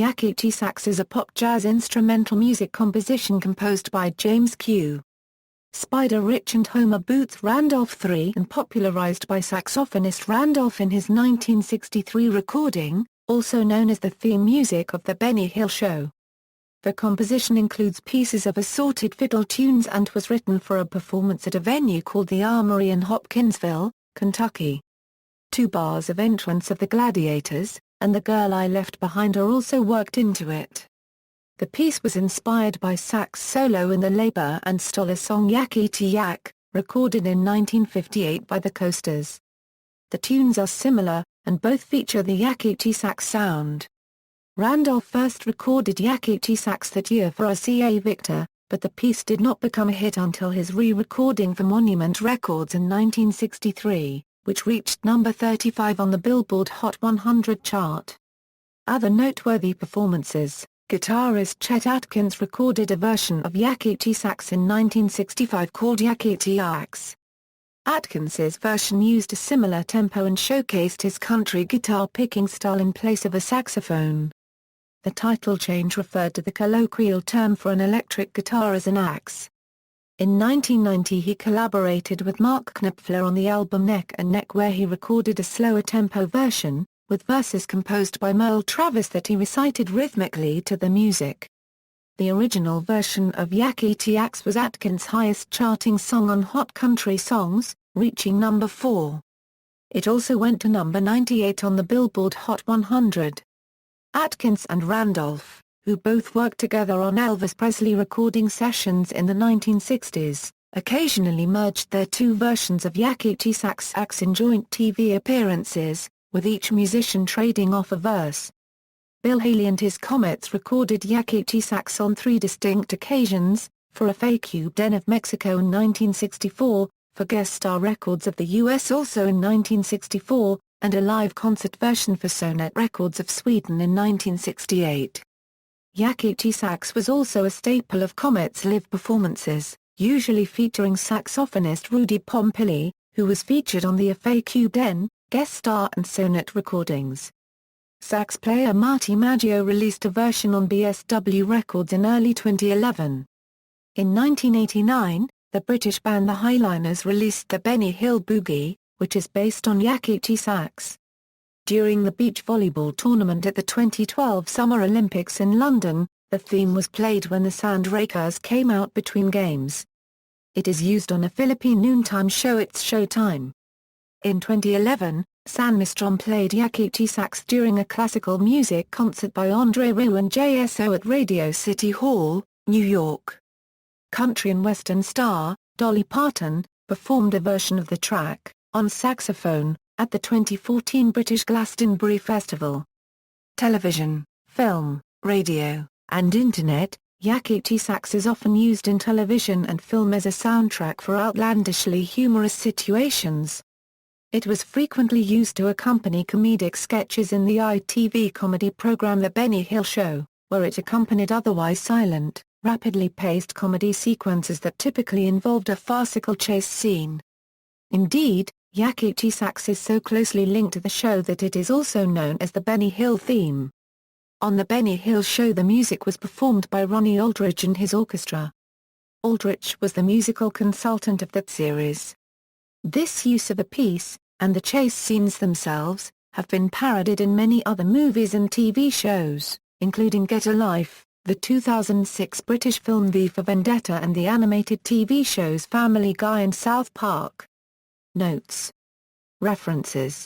Yakety Sax is a pop jazz instrumental music composition composed by James Q. Spider Rich and Homer Boots Randolph III and popularized by saxophonist Randolph in his 1963 recording, also known as the theme music of The Benny Hill Show. The composition includes pieces of assorted fiddle tunes and was written for a performance at a venue called the Armory in Hopkinsville, Kentucky. 2 bars of entrance of the Gladiators, and The Girl I Left Behind are also worked into it. The piece was inspired by sax solo in the Labor and Stoller song Yakety Yak, recorded in 1958 by the Coasters. The tunes are similar, and both feature the Yakety Sax sound. Randolph first recorded Yakety Sax that year for RCA Victor, but the piece did not become a hit until his re-recording for Monument Records in 1963. Which reached number 35 on the Billboard Hot 100 chart. Other noteworthy performances: guitarist Chet Atkins recorded a version of Yakety Sax in 1965 called Yakety Sax. Atkins's version used a similar tempo and showcased his country guitar picking style in place of a saxophone. The title change referred to the colloquial term for an electric guitar as an axe. In 1990 he collaborated with Mark Knopfler on the album Neck and Neck where he recorded a slower tempo version, with verses composed by Merle Travis that he recited rhythmically to the music. The original version of Yakety Sax was Atkins' highest charting song on Hot Country Songs, reaching number 4. It also went to number 98 on the Billboard Hot 100. Atkins and Randolph, who both worked together on Elvis Presley recording sessions in the 1960s, occasionally merged their 2 versions of Yakety Sax in joint TV appearances, with each musician trading off a verse. Bill Haley and his Comets recorded Yakety Sax on 3 distinct occasions, for a FAQ Den of Mexico in 1964, for Guest Star Records of the U.S. also in 1964, and a live concert version for Sonnet Records of Sweden in 1968. Yakety Sax was also a staple of Comet's live performances, usually featuring saxophonist Rudy Pompili, who was featured on the FAQ Den, Guest Star and Sonnet recordings. Sax player Marty Maggio released a version on BSW Records in early 2011. In 1989, the British band The Highliners released the Benny Hill Boogie, which is based on Yakety Sax. During the beach volleyball tournament at the 2012 Summer Olympics in London, the theme was played when the Sandrakers came out between games. It is used on a Philippine noontime show It's Showtime. In 2011, San Mistral played Yakety Sax during a classical music concert by Andre Rieu and JSO at Radio City Hall, New York. Country and western star, Dolly Parton, performed a version of the track, on saxophone, at the 2014 British Glastonbury Festival. Television, film, radio, and Internet, Yakety Sax is often used in television and film as a soundtrack for outlandishly humorous situations. It was frequently used to accompany comedic sketches in the ITV comedy program The Benny Hill Show, where it accompanied otherwise silent, rapidly paced comedy sequences that typically involved a farcical chase scene. Indeed, Yakety Sax is so closely linked to the show that it is also known as the Benny Hill theme. On The Benny Hill Show the music was performed by Ronnie Aldridge and his orchestra. Aldridge was the musical consultant of that series. This use of a piece, and the chase scenes themselves, have been parodied in many other movies and TV shows, including Get a Life, the 2006 British film V for Vendetta and the animated TV shows Family Guy and South Park. Notes. References